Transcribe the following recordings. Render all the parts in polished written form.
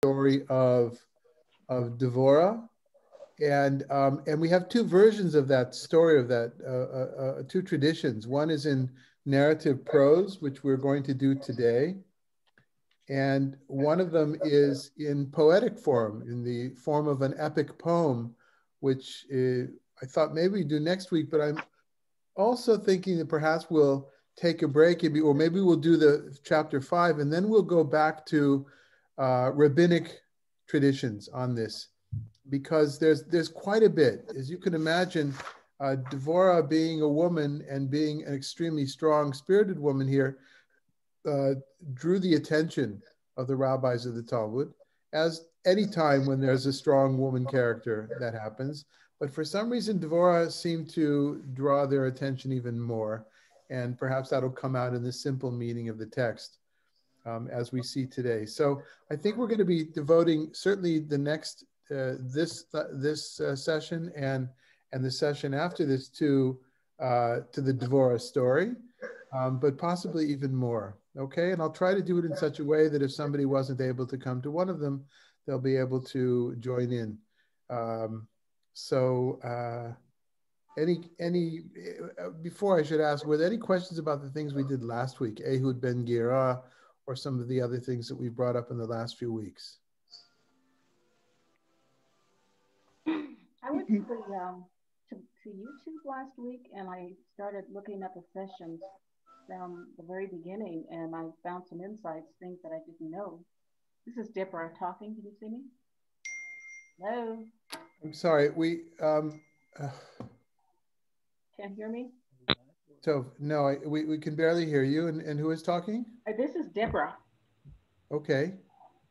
story of Devorah. And we have two versions of that story, of that, two traditions. One is in narrative prose, which we're going to do today. And one of them is in poetic form, in the form of an epic poem, which I thought maybe we do next week, but I'm also thinking that perhaps we'll take a break, or maybe we'll do the chapter 5, and then we'll go back to rabbinic traditions on this, because there's quite a bit. As you can imagine, Devorah being a woman and being an extremely strong spirited woman here, drew the attention of the rabbis of the Talmud, as any time when there's a strong woman character that happens. But for some reason, Devorah seemed to draw their attention even more. And perhaps that'll come out in the simple meaning of the text as we see today. So I think we're going to be devoting certainly the next, this session and the session after this to the Devorah story, but possibly even more. Okay, and I'll try to do it in such a way that if somebody wasn't able to come to one of them, they'll be able to join in. Before I should ask, were there any questions about the things we did last week, Ehud ben Gira, or some of the other things that we brought up in the last few weeks? I went to YouTube last week, and I started looking at the sessions from the very beginning, and I found some insights, things that I didn't know. This is Deborah talking. Can you see me? Hello? I'm sorry, Can't hear me? So, no, we can barely hear you. And who is talking? This is Deborah. Okay.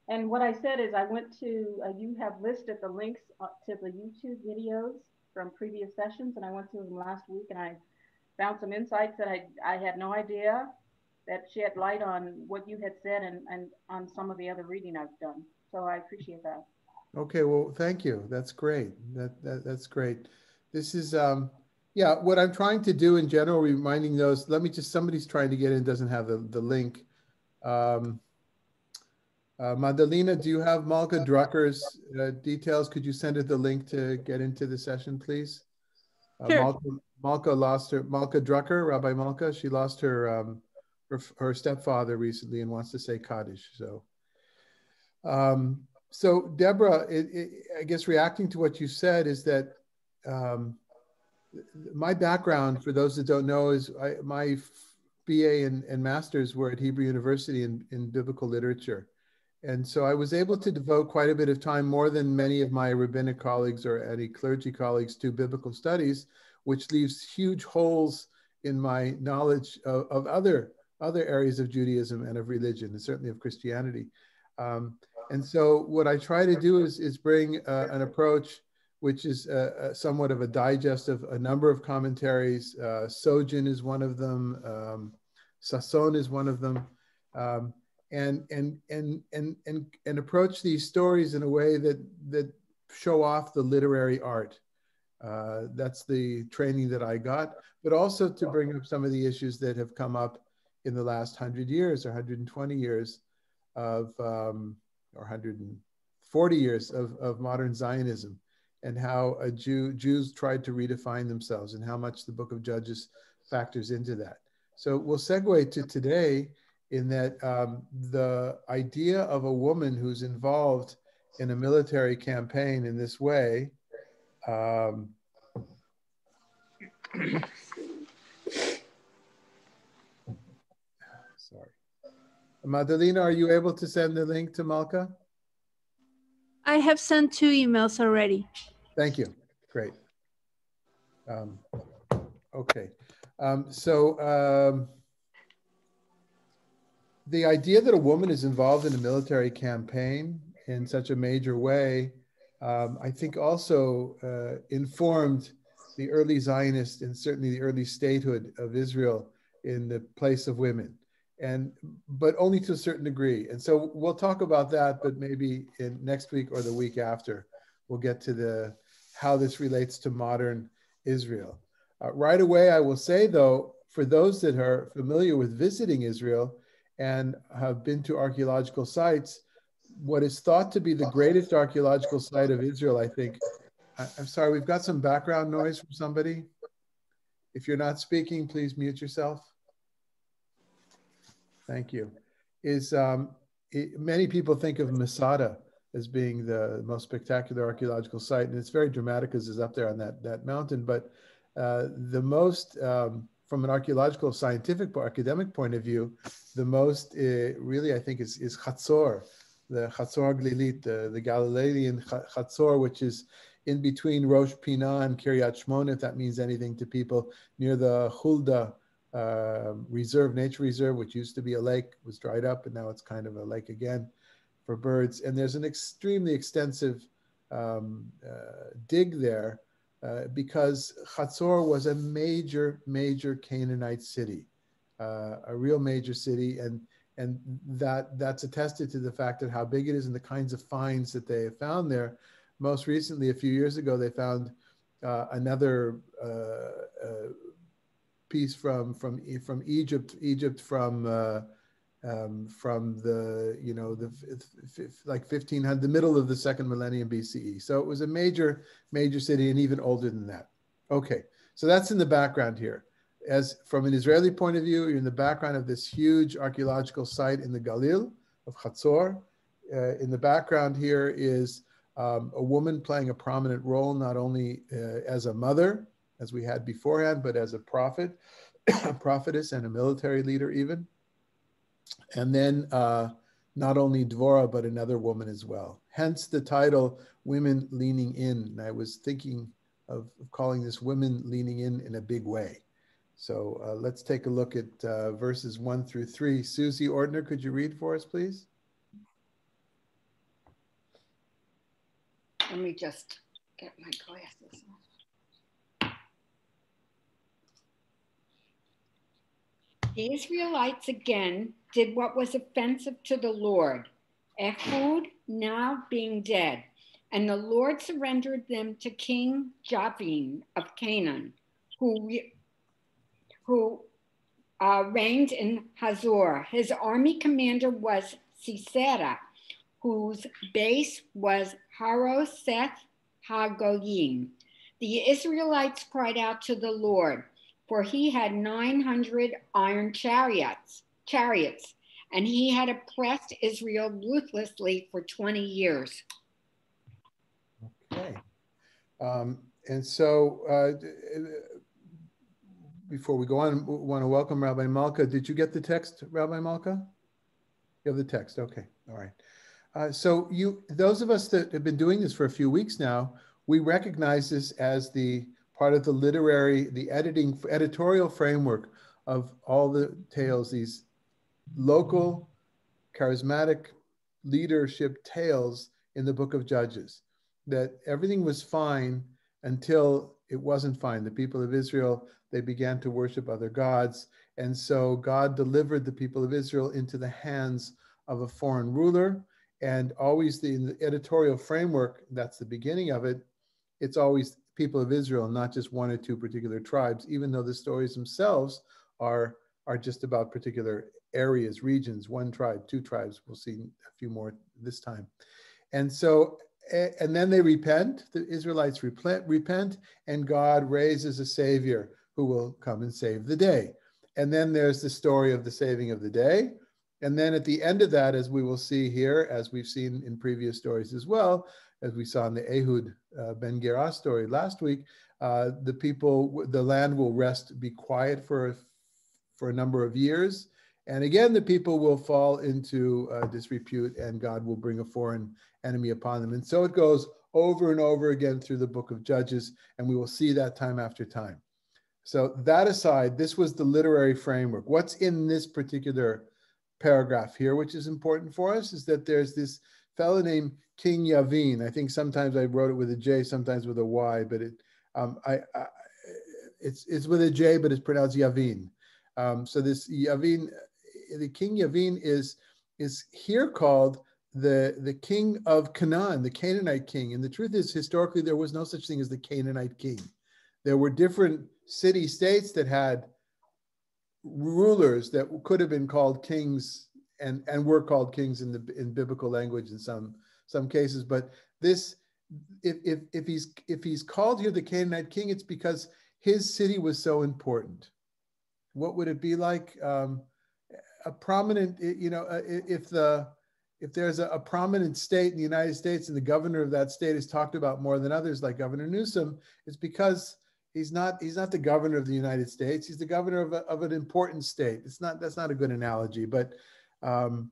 And what I said is I went to, you have listed the links to the YouTube videos from previous sessions, and I went through them last week, and I found some insights that I had no idea, that shed light on what you had said and on some of the other reading I've done. So I appreciate that. Okay, well, thank you. That's great. That's great. This is, yeah, what I'm trying to do in general, reminding those, somebody's trying to get in, doesn't have the link. Madalena, do you have Malka Drucker's details? Could you send her the link to get into the session, please? Sure. Malka lost her, Malka Drucker, Rabbi Malka, she lost her, her stepfather recently and wants to say Kaddish. So Deborah, I guess reacting to what you said is that my background, for those that don't know, is my BA and master's were at Hebrew University in biblical literature. And so I was able to devote quite a bit of time, more than many of my rabbinic colleagues or any clergy colleagues, to biblical studies, which leaves huge holes in my knowledge of other areas of Judaism and of religion, and certainly of Christianity. And so what I try to do is bring an approach which is somewhat of a digest of a number of commentaries. Sojin is one of them. Sasson is one of them. And approach these stories in a way that show off the literary art. That's the training that I got, but also to bring up some of the issues that have come up in the last 100 years or 120 years of, or 140 years of modern Zionism, and how Jews tried to redefine themselves, and how much the Book of Judges factors into that. So we'll segue to today, in that the idea of a woman who's involved in a military campaign in this way, sorry. Madalena, are you able to send the link to Malka? I have sent 2 emails already. Thank you. Great. Okay. The idea that a woman is involved in a military campaign in such a major way, I think also informed the early Zionists and certainly the early statehood of Israel in the place of women, but only to a certain degree. And so we'll talk about that, but maybe in next week or the week after, we'll get to how this relates to modern Israel. Right away, I will say, though, for those that are familiar with visiting Israel and have been to archaeological sites, what is thought to be the greatest archaeological site of Israel, I think. I'm sorry, we've got some background noise from somebody. If you're not speaking, please mute yourself. Thank you. Many people think of Masada as being the most spectacular archaeological site, and it's very dramatic because it's up there on that mountain. But the most, from an archaeological, scientific, academic point of view, the most really, I think, is Chatzor, the Chatzor Glilit, the Galilean Chatzor, which is in between Rosh Pinah and Kiryat Shmona, if that means anything to people, near the Hulda nature reserve, which used to be a lake, was dried up, and now it's kind of a lake again for birds. And there's an extremely extensive dig there because Chatzor was a major Canaanite city, a real major city, and that's attested to the fact that how big it is and the kinds of finds that they have found there. Most recently, a few years ago, they found another piece from Egypt from the like 1500, the middle of the second millennium BCE. So it was a major city, and even older than that. Okay, so that's in the background here. As from an Israeli point of view, you're in the background of this huge archaeological site in the Galil of Chatzor. In the background here is a woman playing a prominent role, not only as a mother, as we had beforehand, but as a prophet, a prophetess, and a military leader even. And then not only Dvorah, but another woman as well. Hence the title, Women Leaning In. And I was thinking of calling this Women Leaning In a Big Way. So let's take a look at verses 1 through 3. Susie Ortner, could you read for us, please? Let me just get my glasses on. The Israelites again did what was offensive to the Lord, Ehud now being dead, and the Lord surrendered them to King Javin of Canaan, who reigned in Hazor. His army commander was Sisera, whose base was Haroseth Hagoyim. The Israelites cried out to the Lord, for he had 900 iron chariots, and he had oppressed Israel ruthlessly for 20 years. Okay. And so before we go on, I want to welcome Rabbi Malka. Did you get the text, Rabbi Malka? You have the text. Okay. All right. So those of us that have been doing this for a few weeks now, we recognize this as the part of the editorial framework of all the tales, these local charismatic leadership tales in the book of Judges, that everything was fine until it wasn't fine. The people of Israel, they began to worship other gods. And so God delivered the people of Israel into the hands of a foreign ruler. And always in the editorial framework, that's the beginning of it, it's always people of Israel, not just one or two particular tribes, even though the stories themselves are just about particular areas, regions, one tribe, two tribes. We'll see a few more this time. And so, and then they repent, the Israelites repent, and God raises a savior who will come and save the day. And then there's the story of the saving of the day. And then at the end of that, as we will see here, as we've seen in previous stories as well, as we saw in the Ehud Ben Gerah story last week, the land will rest, be quiet for a number of years. And again, the people will fall into disrepute, and God will bring a foreign enemy upon them. And so it goes over and over again through the book of Judges, and we will see that time after time. So that aside, this was the literary framework. What's in this particular paragraph here, which is important for us, is that there's this fellow named King Yavin. I think sometimes I wrote it with a J, sometimes with a Y, but it's with a J, but it's pronounced Yavin. So this Yavin, the King Yavin is here called the king of Canaan, the Canaanite king. And the truth is, historically, there was no such thing as the Canaanite king. There were different city-states that had rulers that could have been called kings and were called kings in biblical language in some cases. But this, if he's called here the Canaanite king, it's because his city was so important. What would it be like? A prominent, if there's a prominent state in the United States and the governor of that state is talked about more than others, like Governor Newsom, it's because he's not the governor of the United States. He's the governor of an important state. That's not a good analogy, but so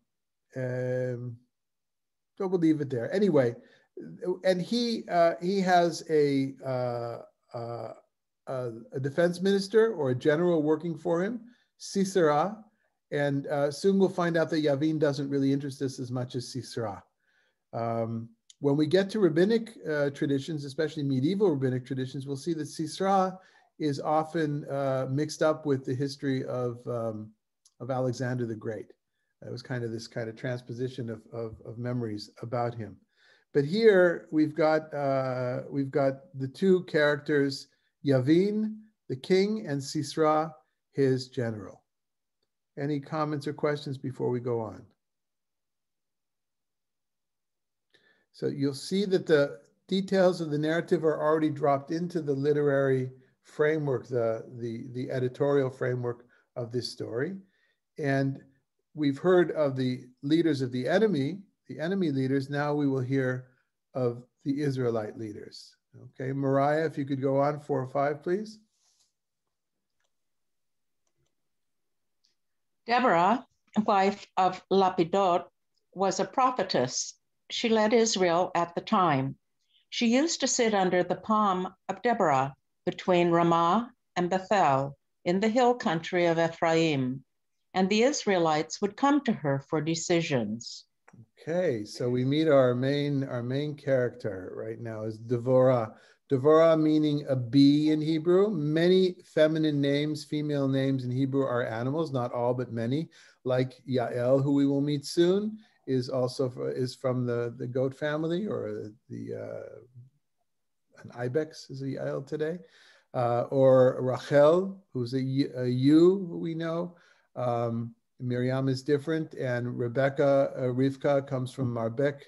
we'll leave it there. Anyway, and he has a defense minister or a general working for him, Sisera, and soon we'll find out that Yavin doesn't really interest us as much as Sisera. When we get to rabbinic traditions, especially medieval rabbinic traditions, we'll see that Sisera is often mixed up with the history of Alexander the Great. It was kind of this kind of transposition of memories about him. But here we've got the two characters, Yavin, the king, and Sisera, his general. Any comments or questions before we go on? So you'll see that the details of the narrative are already dropped into the literary framework, the editorial framework of this story. And we've heard of the leaders of the enemy leaders. Now we will hear of the Israelite leaders. Okay, Mariah, if you could go on 4 or 5, please. Deborah, wife of Lapidot, was a prophetess. She led Israel at the time. She used to sit under the palm of Deborah between Ramah and Bethel in the hill country of Ephraim, and the Israelites would come to her for decisions. Okay, so we meet our main character right now is Devorah. Devorah meaning a bee in Hebrew. Many feminine names, female names in Hebrew are animals, not all, but many. Like Yael, who we will meet soon, is from the goat family, or an ibex is a Yael today. Or Rachel, who's a ewe, who we know. Miriam is different, and Rivka comes from Marbek,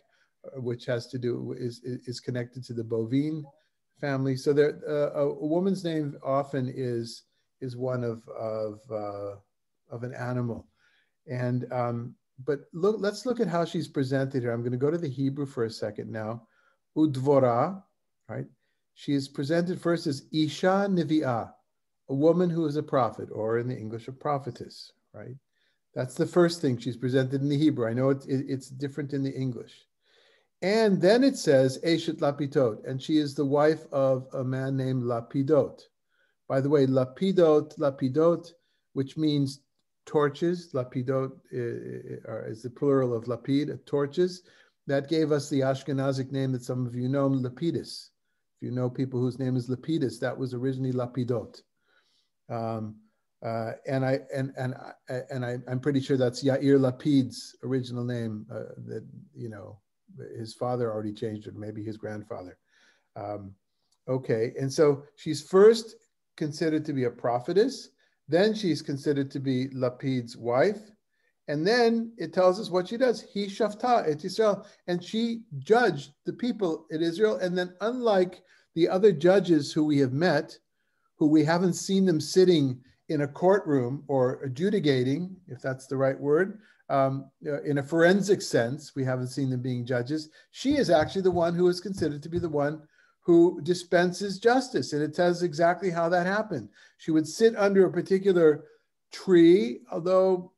which has to do is connected to the bovine family. So there, a woman's name often is one of an animal, and but let's look at how she's presented here. I'm going to go to the Hebrew for a second now. Udvora, right? She is presented first as Isha Nevi'ah, a woman who is a prophet, or in the English, a prophetess, right? That's the first thing she's presented in the Hebrew. I know it's different in the English. And then it says, Eshet Lapidot, and she is the wife of a man named Lapidot. By the way, Lapidot, which means torches, Lapidot is the plural of Lapid, torches. That gave us the Ashkenazic name that some of you know, Lapidus. If you know people whose name is Lapidus, that was originally Lapidot. And I'm pretty sure that's Yair Lapid's original name. That his father already changed it, maybe his grandfather. Okay, and so she's first considered to be a prophetess. Then she's considered to be Lapid's wife, and then it tells us what she does. He shafta et Israel, and she judged the people in Israel. And then, unlike the other judges who we have met, who we haven't seen them sitting in a courtroom or adjudicating, if that's the right word, in a forensic sense, we haven't seen them being judges. She is actually the one who is considered to be the one who dispenses justice. And it tells exactly how that happened. She would sit under a particular tree, although,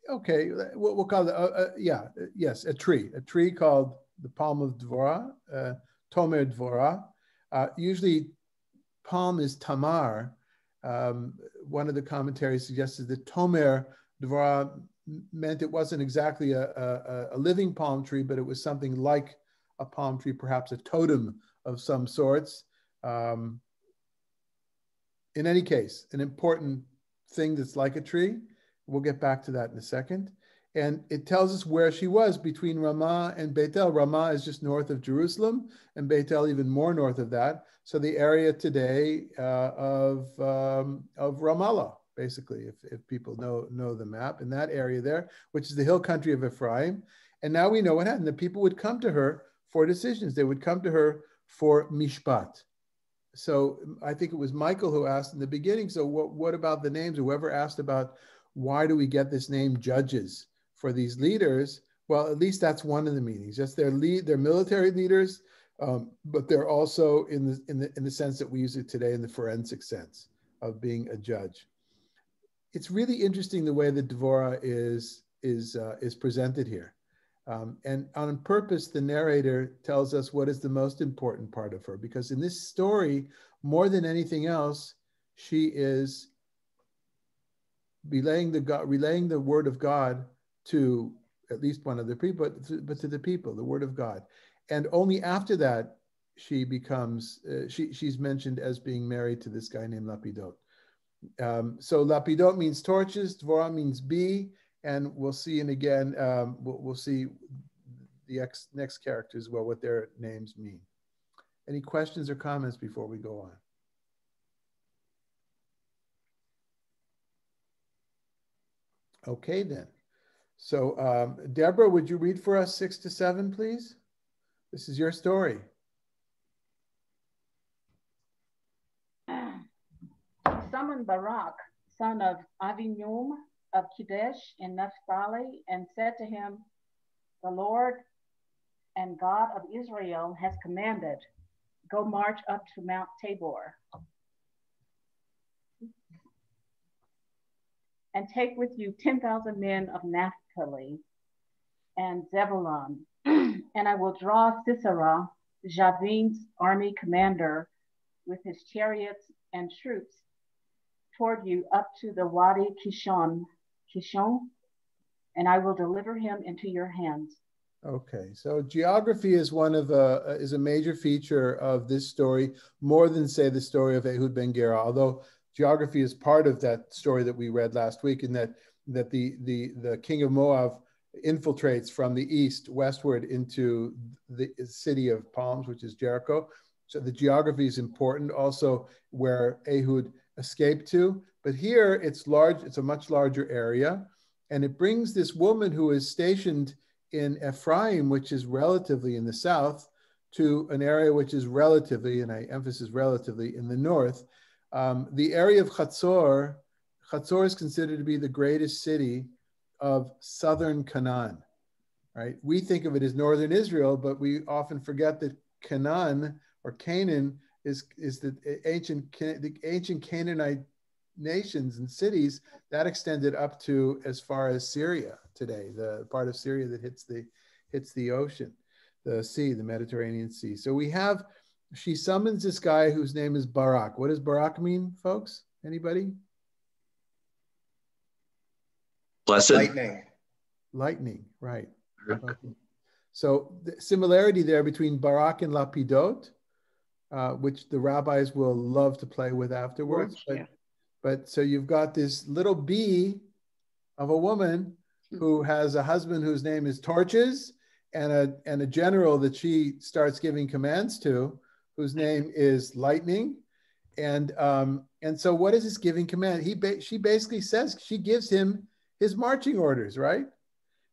okay, we'll call it, a tree called the palm of Dvorah, Tomer Dvorah. Usually palm is Tamar. One of the commentaries suggested that Tomer Dvorah meant it wasn't exactly a living palm tree, but it was something like a palm tree, perhaps a totem of some sorts. In any case, an important thing that's like a tree. We'll get back to that in a second. And it tells us where she was between Ramah and Beitel. Ramah is just north of Jerusalem, and Beitel even more north of that. So the area today of Ramallah, basically, if people know the map, in that area there, which is the hill country of Ephraim. And now we know what happened. The people would come to her for decisions. They would come to her for mishpat. So I think it was Michael who asked in the beginning, so what about the names? Whoever asked about why do we get this name judges for these leaders? Well, at least that's one of the meanings. Just they're military leaders, but they're also in the sense that we use it today in the forensic sense of being a judge. It's really interesting the way that Devorah is presented here. And on purpose, the narrator tells us what is the most important part of her, because in this story, more than anything else, she is relaying the word of God to at least one of the people, but to the people, the word of God. And only after that, she becomes, she's mentioned as being married to this guy named Lapidot. So Lapidot means torches, Dvorah means bee, and we'll see again, we'll see the next characters, well, what their names mean. Any questions or comments before we go on? Okay, then. So Deborah, would you read for us 6 to 7, please? This is your story. He summoned Barak, son of Avinum of Kadesh in Naphtali, and said to him, "The Lord and God of Israel has commanded, go march up to Mount Tabor and take with you 10,000 men of Naphtali and Zebulun, and I will draw Sisera, Javin's army commander, with his chariots and troops toward you up to the Wadi Kishon, and I will deliver him into your hands." Okay, so geography is is a major feature of this story, more than say the story of Ehud ben Gera. Although geography is part of that story that we read last week, in that the king of Moab infiltrates from the east westward into the city of palms, which is Jericho. So the geography is important, also where Ehud escaped to. But here it's large, it's a much larger area. And it brings this woman who is stationed in Ephraim, which is relatively in the south, to an area which is relatively, and I emphasize relatively, in the north. The area of Chatzor is considered to be the greatest city of southern Canaan, right? We think of it as northern Israel, but we often forget that Canaan or Canaan is the ancient Canaanite nations and cities that extended up to as far as Syria today, the part of Syria that hits the ocean, the sea, the Mediterranean Sea. So she summons this guy whose name is Barak. What does Barak mean, folks? Anybody? Blessed. Lightning, right. Okay. So the similarity there between Barak and Lapidot, which the rabbis will love to play with afterwards. But so you've got this little bee of a woman who has a husband whose name is Torches, and a general that she starts giving commands to, whose name is Lightning. And so what is this giving command? She basically says, she gives him his marching orders, right?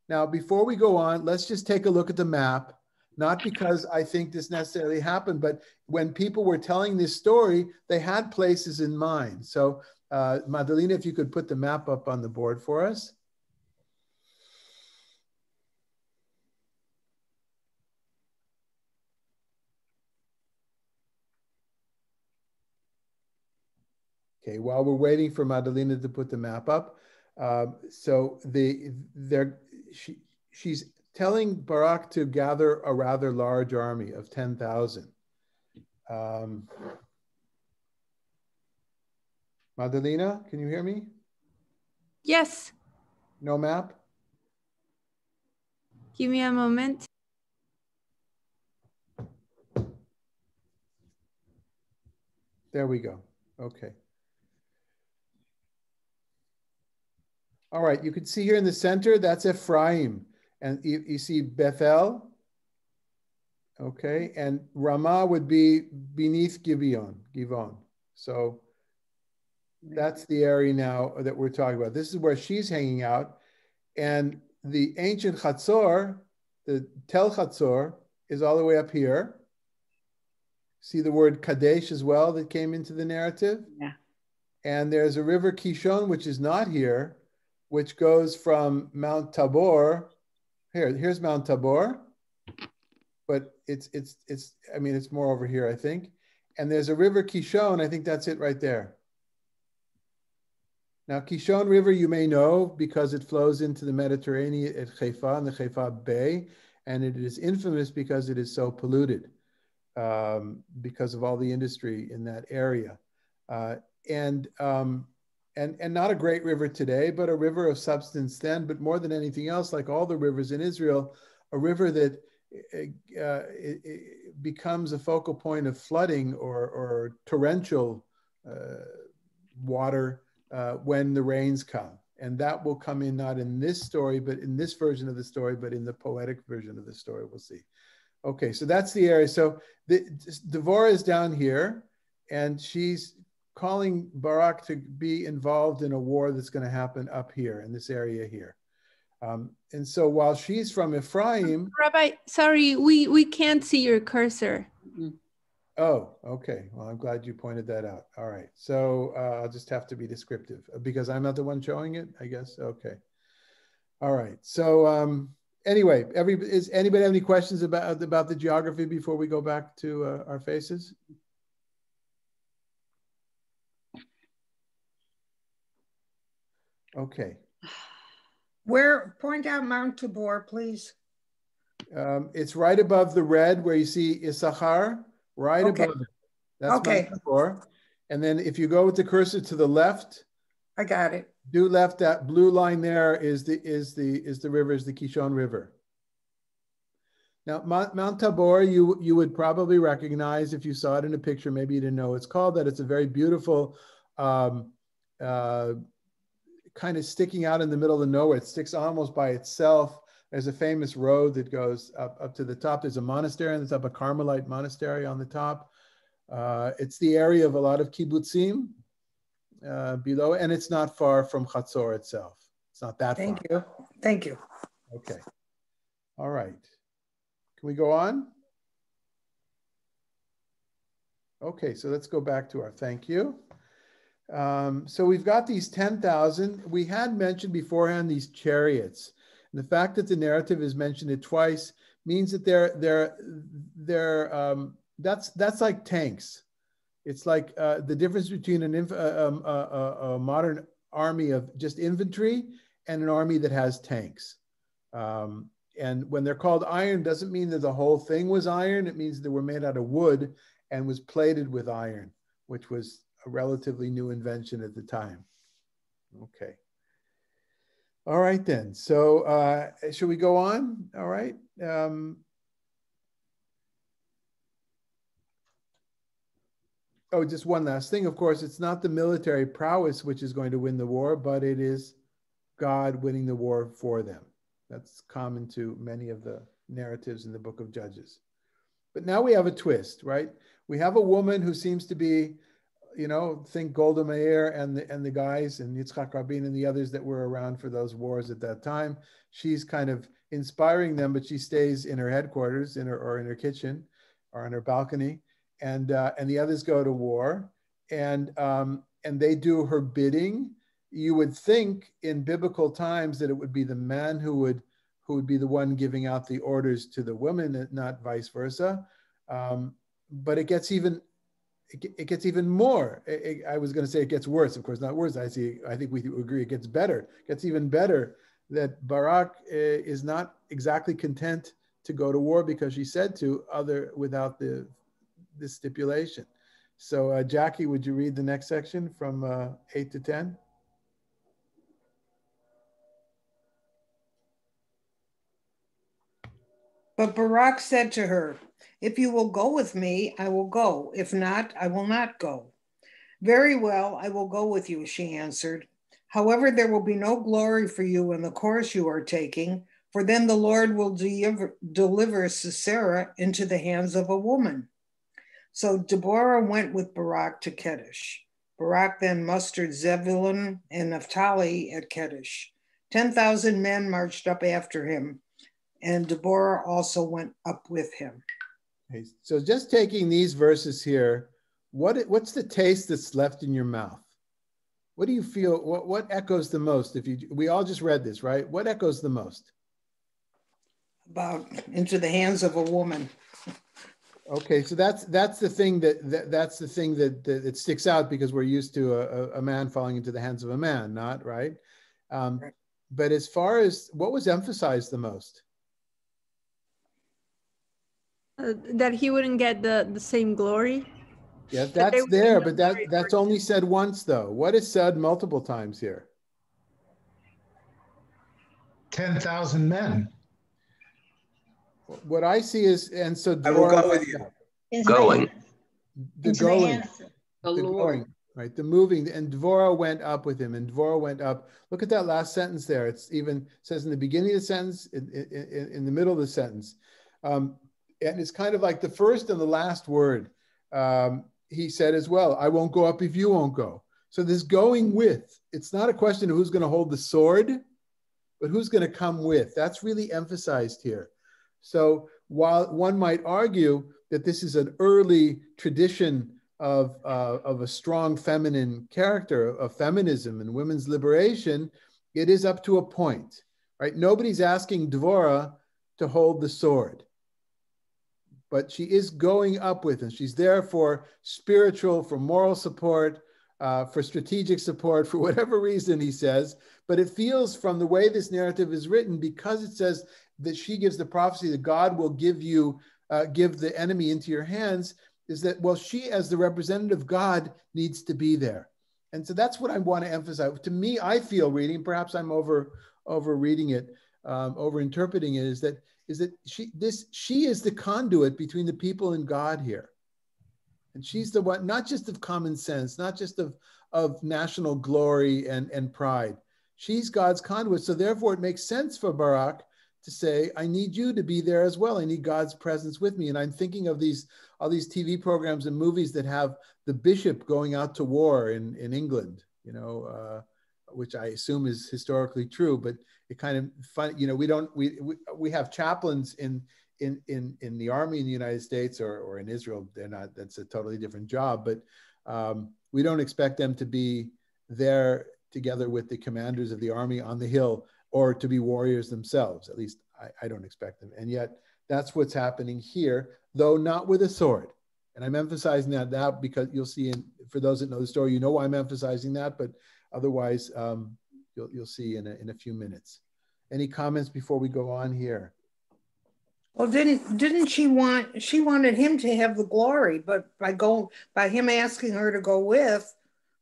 Now, before we go on, let's just take a look at the map. Not because I think this necessarily happened, but when people were telling this story, they had places in mind. So Madalena, if you could put the map up on the board for us. Okay, while we're waiting for Madalena to put the map up, so she's telling Barak to gather a rather large army of 10,000. Madalena, can you hear me? Yes. No map? Give me a moment. There we go. Okay. All right, you can see here in the center, that's Ephraim. And you see Bethel. Okay, and Ramah would be beneath Givon. So That's the area now that we're talking about. This is where she's hanging out. And the ancient Chatzor, the Tel Chatzor, is all the way up here. See the word Kadesh as well that came into the narrative? Yeah. And there's a river Kishon, which is not here, which goes from Mount Tabor. Here's Mount Tabor, but it's more over here, I think. And there's a river Kishon. I think that's it right there. Now, Kishon River, you may know because it flows into the Mediterranean at Haifa in the Haifa Bay, and it is infamous because it is so polluted because of all the industry in that area. And not a great river today, but a river of substance then, but more than anything else, like all the rivers in Israel, a river that it becomes a focal point of flooding or torrential water when the rains come. And that will come in not in this story, but in this version of the story, but in the poetic version of the story, we'll see. Okay, so that's the area. So Devorah is down here, and she's calling Barak to be involved in a war that's going to happen up here in this area here. And so while she's from Ephraim. Rabbi, sorry, we can't see your cursor. Oh, okay. Well, I'm glad you pointed that out. All right. So I'll just have to be descriptive because I'm not the one showing it, I guess. Okay. All right. So anyway, is anybody have any questions about the geography before we go back to our faces? Okay. Point out Mount Tabor, please. It's right above the red where you see Issachar, right above it. That's Mount Tabor. And then if you go with the cursor to the left, I got it. Due left, that blue line there is the river, is the Kishon River. Now, Mount Tabor, you would probably recognize if you saw it in a picture, maybe you didn't know it's called that. It's a very beautiful, kind of sticking out in the middle of nowhere. It sticks almost by itself. There's a famous road that goes up to the top. There's a monastery on the top, a Carmelite monastery on the top. It's the area of a lot of kibbutzim below, and it's not far from Chatzor itself. It's not that far. Thank you. Okay. All right. Can we go on? Okay, so let's go back to our thank you. So we've got these 10,000. We had mentioned beforehand these chariots. And the fact that the narrative has mentioned it twice means that that's like tanks. It's like the difference between a modern army of just infantry and an army that has tanks. And when they're called iron, doesn't mean that the whole thing was iron. It means they were made out of wood and was plated with iron, which was a relatively new invention at the time. Okay. All right then. So should we go on? All right. Oh, just one last thing. Of course, it's not the military prowess which is going to win the war, but it is God winning the war for them. That's common to many of the narratives in the book of Judges. But now we have a twist, right? We have a woman who seems to be, think Golda Meir and the guys and Yitzhak Rabin and the others that were around for those wars at that time. She's kind of inspiring them, but she stays in her headquarters in her kitchen or on her balcony. And the others go to war, and they do her bidding. You would think in biblical times that it would be the man who would be the one giving out the orders to the women, not vice versa. But it gets even more. I was going to say it gets worse. Of course, not worse. I think we agree it gets better. It gets even better that Barak is not exactly content to go to war because she said to without this stipulation. So Jackie, would you read the next section from 8 to 10? But Barak said to her, "If you will go with me, I will go. If not, I will not go." "Very well, I will go with you," she answered. "However, there will be no glory for you in the course you are taking, for then the Lord will deliver Sisera into the hands of a woman." So Deborah went with Barak to Kedesh. Barak then mustered Zebulun and Naphtali at Kedesh. 10,000 men marched up after him, and Deborah also went up with him. Okay, so just taking these verses here, what's the taste that's left in your mouth? What do you feel? What echoes the most? We all just read this, right? What echoes the most? About into the hands of a woman. Okay, so that's the thing that sticks out, because we're used to a man falling into the hands of a man, not right. Right. But as far as what was emphasized the most? That he wouldn't get the same glory. Yeah, that's there, but that's only said once, though. What is said multiple times here? 10,000 men. What I see is, and so I will Deborah go with you. Going. the Into going, The the Lord. going, right? The moving, and Devorah went up with him, and Devorah went up. Look at that last sentence there. It's even says in the beginning of the sentence, in the middle of the sentence. And it's kind of like the first and the last word. He said as well, I won't go up if you won't go. So this going with, it's not a question of who's going to hold the sword, but who's going to come with. That's really emphasized here. So while one might argue that this is an early tradition of a strong feminine character, of feminism and women's liberation, it is up to a point, right? Nobody's asking Devorah to hold the sword, but she is going up with him. She's there for spiritual, for moral support, for strategic support, for whatever reason, he says. But it feels from the way this narrative is written, because it says that she gives the prophecy that God will give the enemy into your hands, is that, well, she as the representative of God needs to be there. And so that's what I want to emphasize. To me, I feel reading, perhaps I'm over reading it, over interpreting it, is that she is the conduit between the people and God here. And she's the one, not just of common sense, not just of national glory and pride. She's God's conduit. So therefore it makes sense for Barak to say, I need you to be there as well. I need God's presence with me. And I'm thinking of all these TV programs and movies that have the bishop going out to war in England, which I assume is historically true, but it kind of fun, we have chaplains in the army in the United States or in Israel. They're not, that's a totally different job, but we don't expect them to be there together with the commanders of the army on the hill, or to be warriors themselves. At least I don't expect them. And yet that's what's happening here, though not with a sword. And I'm emphasizing that now because you'll see, for those that know the story, you know why I'm emphasizing that, but otherwise you'll see in a few minutes. Any comments before we go on here? Well, didn't she wanted him to have the glory, but by him asking her to go with,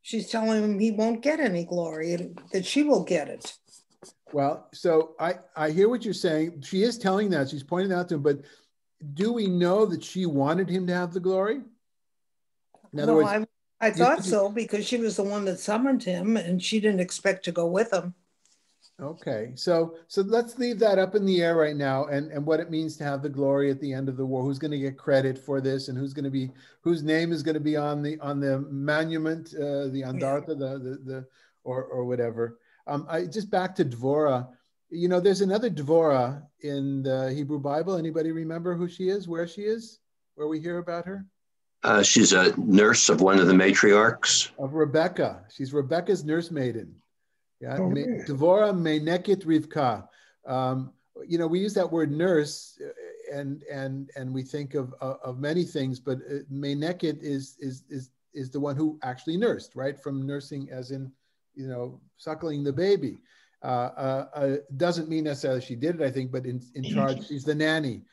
she's telling him he won't get any glory, that she will get it. Well, so I hear what you're saying. She is telling that, she's pointing out to him, but do we know that she wanted him to have the glory? In other words, I thought so, because she was the one that summoned him and she didn't expect to go with him. Okay, so let's leave that up in the air right now, and what it means to have the glory at the end of the war. Who's going to get credit for this, and whose name is going to be on the monument, the andarta, or whatever. Just back to Devorah. There's another Devorah in the Hebrew Bible. Anybody remember who she is? Where she is? Where we hear about her? She's a nurse of one of the matriarchs. Of Rebecca. She's Rebecca's nursemaiden. Yeah, Oh, really? Devorah Meineket Rivka. We use that word nurse, and we think of many things, but Meineket is the one who actually nursed, right? From nursing, as in, suckling the baby. Doesn't mean necessarily she did it, I think, but in charge, she's the nanny.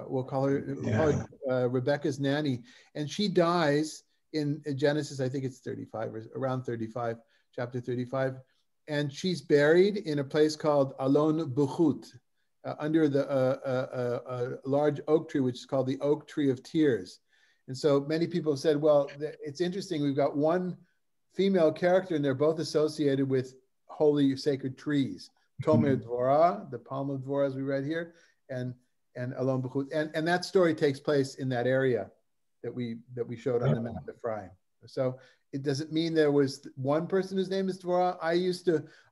We'll call her Rebecca's nanny, and she dies in Genesis. I think it's 35 or around 35, chapter 35. And she's buried in a place called Alon Buchut, under a large oak tree, which is called the Oak Tree of Tears. And so many people have said, well, it's interesting. We've got one female character, and they're both associated with holy sacred trees. Tomer Dvorah, the palm of Dvorah, as we read here, and Alon Buchut. And that story takes place in that area that we showed on the map of Ephraim. So it doesn't mean there was one person whose name is Dvorah.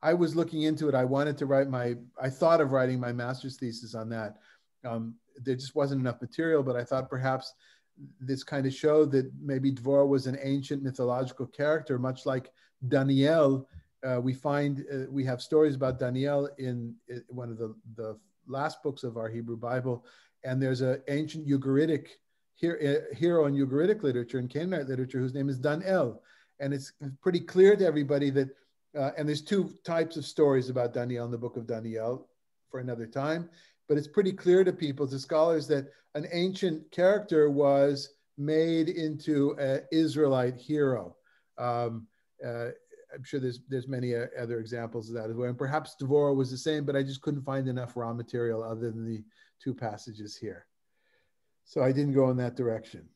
I was looking into it. I wanted to write I thought of writing my master's thesis on that. There just wasn't enough material, but I thought perhaps this kind of showed that maybe Dvorah was an ancient mythological character, much like Daniel. We have stories about Daniel in one of the last books of our Hebrew Bible, and there's an ancient Ugaritic hero in Ugaritic literature and Canaanite literature whose name is Daniel. And it's pretty clear to everybody that, and there's two types of stories about Daniel in the book of Daniel for another time, but it's pretty clear to people, to scholars, that an ancient character was made into an Israelite hero. I'm sure there's many other examples of that as well. And perhaps Dvorah was the same, but I just couldn't find enough raw material other than the two passages here. So I didn't go in that direction.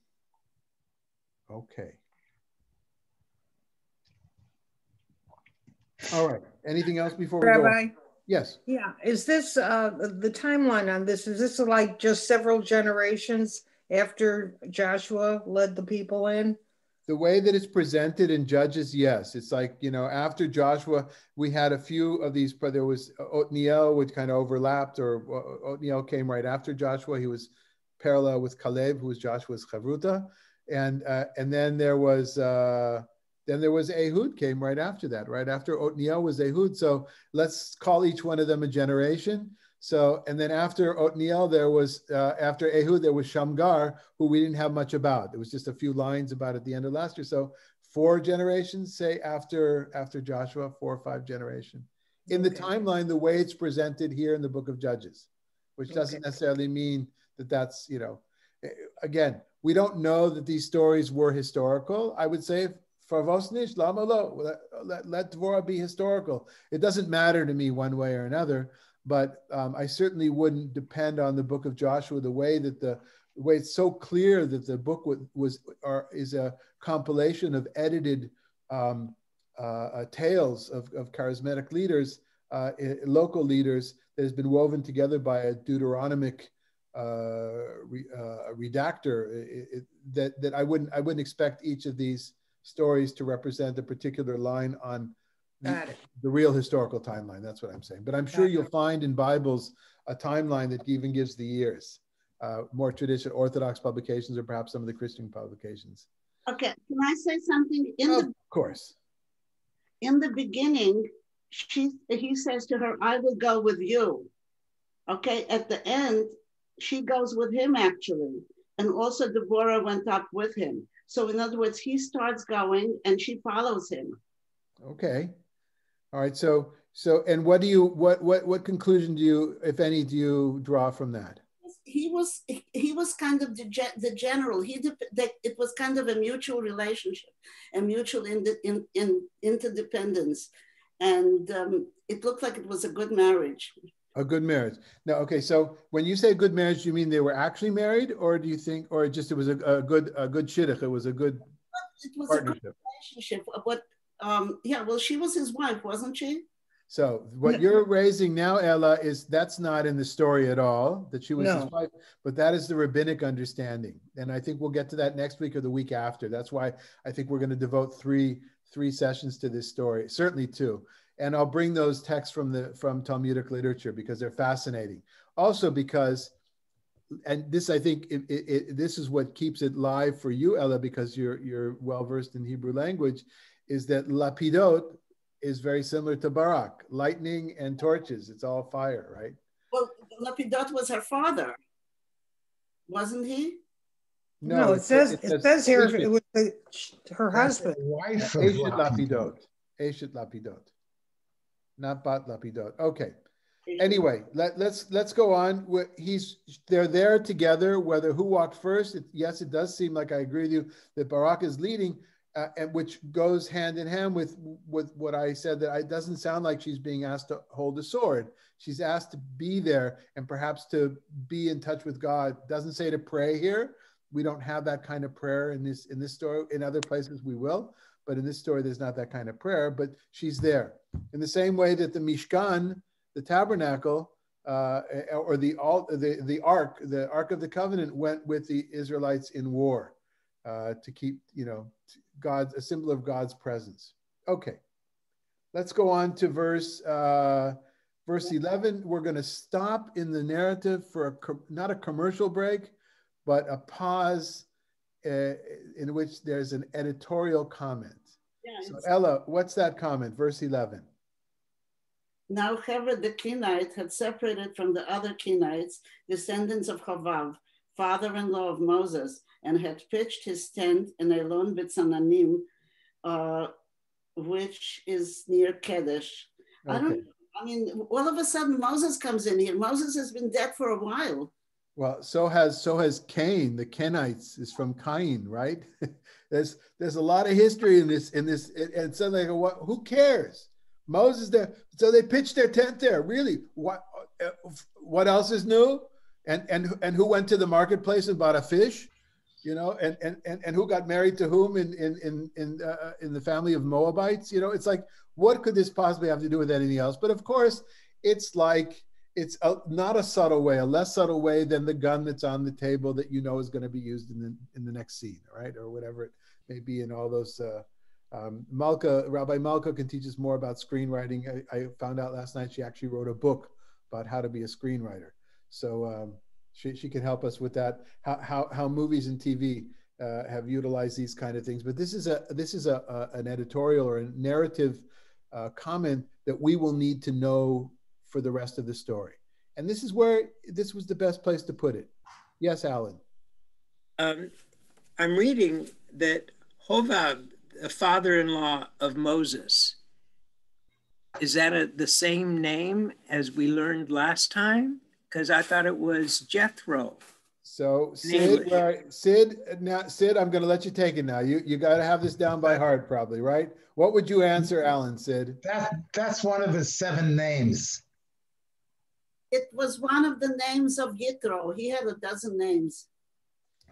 Okay. All right. Anything else before we Rabbi? go? Yes. Yeah. Is this, the timeline on this, is this like just several generations after Joshua led the people in? The way that it's presented in Judges, yes. It's like, after Joshua, we had a few of these, but there was Othniel, which kind of overlapped, or Othniel came right after Joshua. He was parallel with Caleb, who was Joshua's chavruta. And then there was Ehud came right after that. Right after Othniel was Ehud. So let's call each one of them a generation. So, and then after Othniel, after Ehud, there was Shamgar, who we didn't have much about. There was just a few lines about at the end of last year. So 4 generations, say after Joshua, 4 or 5 generations. In the timeline, the way it's presented here in the book of Judges, which doesn't necessarily mean that that's, again, we don't know that these stories were historical. I would say, Farvosnish, lama lo, let Dvorah be historical. It doesn't matter to me one way or another, but I certainly wouldn't depend on the book of Joshua the way it's so clear that the book is a compilation of edited tales of charismatic leaders, local leaders, that has been woven together by a Deuteronomic redactor. That I wouldn't expect each of these stories to represent a particular line on the real historical timeline. That's what I'm saying. But I'm sure you'll find in Bibles a timeline that even gives the years. More traditional Orthodox publications, or perhaps some of the Christian publications. Okay, can I say something? Of course. In the beginning, he says to her, "I will go with you." Okay, at the end, she goes with him actually, and also Deborah went up with him. So in other words, he starts going and she follows him. Okay. All right. So and what conclusion do you, if any, do you draw from that? He was kind of the general. It was kind of a mutual relationship, a mutual interdependence, and it looked like it was a good marriage. A good marriage. Now, okay. So when you say good marriage, do you mean they were actually married, or do you think, or just it was a good shidduch? It was a good partnership. A good relationship. But yeah, well, she was his wife, wasn't she? So what you're raising now, Ella, is that's not in the story at all, that she was his wife, but that is the rabbinic understanding. And I think we'll get to that next week or the week after. That's why I think we're going to devote three sessions to this story, certainly 2. And I'll bring those texts from Talmudic literature because they're fascinating. Also because, and this, I think, this is what keeps it live for you, Ella, because you're well-versed in Hebrew language, is that lapidot is very similar to barak, lightning and torches. It's all fire, right? Well, lapidot was her father, wasn't he? No, it says here it was her husband. Wife of Lapidot. Eshet Lapidot. Not Bat Lapidot. Okay. Anyway, let's go on. They're there together. Whether who walked first, yes, it does seem like I agree with you that Barak is leading, and which goes hand in hand with what I said, that it doesn't sound like she's being asked to hold a sword. She's asked to be there and perhaps to be in touch with God. Doesn't say to pray here. We don't have that kind of prayer in this story. In other places we will, but in this story there's not that kind of prayer. But she's there in the same way that the Mishkan, the tabernacle, or the ark of the covenant went with the Israelites in war. to keep, a symbol of God's presence. Okay, let's go on to verse 11. We're going to stop in the narrative for not a commercial break, but a pause in which there's an editorial comment. Yeah, so Ella, what's that comment? Verse 11. Now Herod the Kenite had separated from the other Kenites, descendants of Chovav, father-in-law of Moses, and had pitched his tent in Elon B'Tzananim, which is near Kadesh. Okay. All of a sudden Moses comes in here. Moses has been dead for a while. Well, so has Cain. The Kenites is from Cain, right? there's a lot of history in this, and so they go, who cares? Moses there, so they pitched their tent there. Really, what else is new? And who went to the marketplace and bought a fish? And who got married to whom in the family of Moabites? It's like, what could this possibly have to do with anything else? But of course, it's not a subtle way, a less subtle way than the gun that's on the table that is going to be used in the next scene, right? Or whatever it may be in all those. Rabbi Malka can teach us more about screenwriting. I found out last night she actually wrote a book about how to be a screenwriter. So she can help us with that. How movies and TV have utilized these kind of things. But this is an editorial or a narrative comment that we will need to know for the rest of the story. And this was the best place to put it. Yes, Alan. I'm reading that Hovab, the father-in-law of Moses, is that the same name as we learned last time? Because I thought it was Jethro. So Sid, I'm going to let you take it now. You got to have this down by heart, probably, right? What would you answer, Alan? Sid? That's one of his 7 names. It was one of the names of Yitro. He had a dozen names.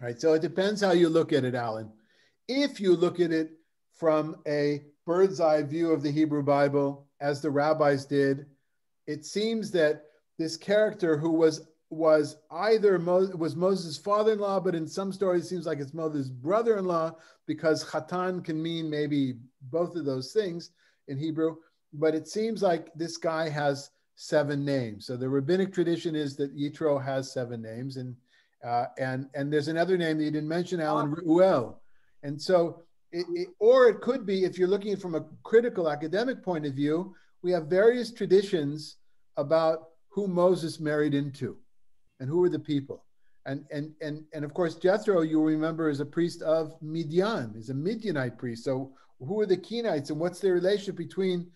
All right. So it depends how you look at it, Alan. If you look at it from a bird's eye view of the Hebrew Bible, as the rabbis did, it seems that this character who was Moses' father-in-law, but in some stories it seems like it's Moses' brother-in-law, because Chatan can mean maybe both of those things in Hebrew. But it seems like this guy has 7 names. So the rabbinic tradition is that Yitro has 7 names, and there's another name that you didn't mention, Alan, Reuel. And so, or it could be, if you're looking from a critical academic point of view, we have various traditions about who Moses married into and who were the people. And of course, Jethro, you'll remember, is a priest of Midian, is a Midianite priest. So who are the Kenites and what's their relationship between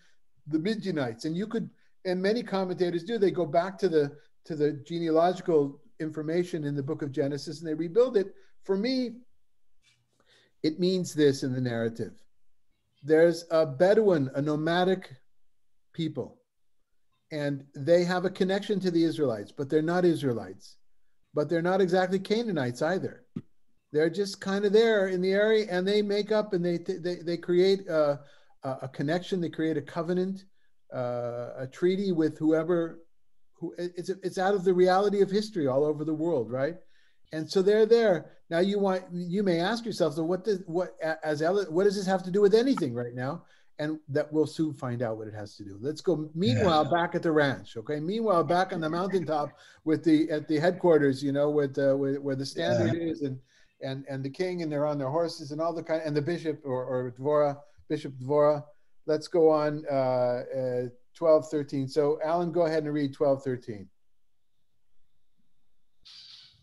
the Midianites? And many commentators do, they go back to the genealogical information in the book of Genesis and they rebuild it. For me, it means this in the narrative. There's a Bedouin, a nomadic people, and they have a connection to the Israelites, but they're not Israelites. But they're not exactly Canaanites either. They're just kind of there in the area, and they make up and they create a connection. They create a covenant, a treaty with whoever. It's out of the reality of history all over the world, right? And so they're there. Now you may ask yourself, so what does this have to do with anything right now? And that we'll soon find out what it has to do. Let's go. Meanwhile, back at the ranch, okay. Meanwhile, back on the mountaintop at the headquarters, where the standard is, and the king, and they're on their horses, and all the kind, and the bishop or Dvorah, Bishop Dvorah. Let's go on 12:13. So Alan, go ahead and read 12:13.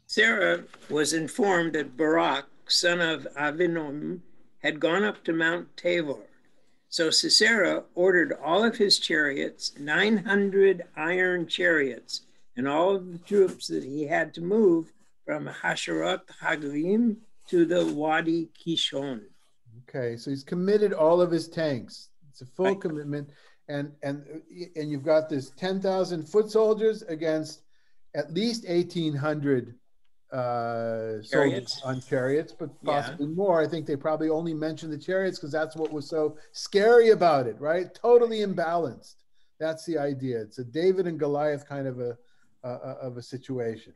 Sarah was informed that Barak, son of Avinom, had gone up to Mount Tabor. So Sisera ordered all of his chariots, 900 iron chariots, and all of the troops that he had to move from Hasharoth Hagoyim to the Wadi Kishon. Okay, so he's committed all of his tanks. It's a full commitment, and you've got this 10,000 foot soldiers against at least 1,800 soldiers on chariots, but possibly more. I think they probably only mentioned the chariots because that's what was so scary about it, right? Totally imbalanced. That's the idea. It's a David and Goliath kind of a situation.